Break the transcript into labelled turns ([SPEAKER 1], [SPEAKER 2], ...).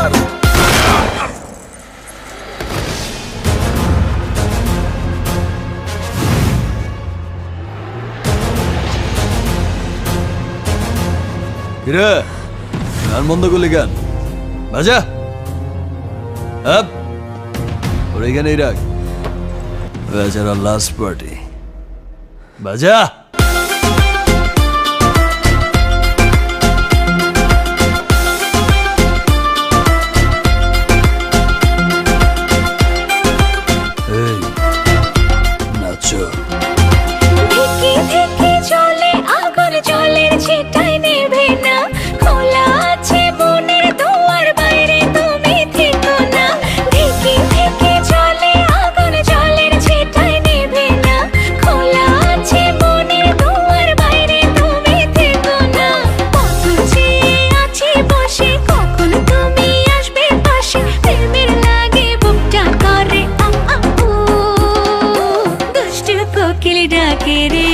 [SPEAKER 1] আমার। কিরে গান বন্ধ করলি গান বাজা আপ ওর এখানেই রাখ বেচারা লাস্ট পার্টি বাজা এই নাচো
[SPEAKER 2] চলে আগুন জলের ছিটায় নেবে না খোলা আছে মনের দুয়ার বাইরে তুমি থেকো না থেকে থেকে চলে আগুন জলের ছিটায় নেবে না খোলা আছে মনের দুয়ার বাইরে তুমি থেকো না কত চেয়ে আছি বসে কখন তুমি আসবে পাশে প্রেমের লাগে বুকটা করে দুষ্ট কোকিল ডাকে রে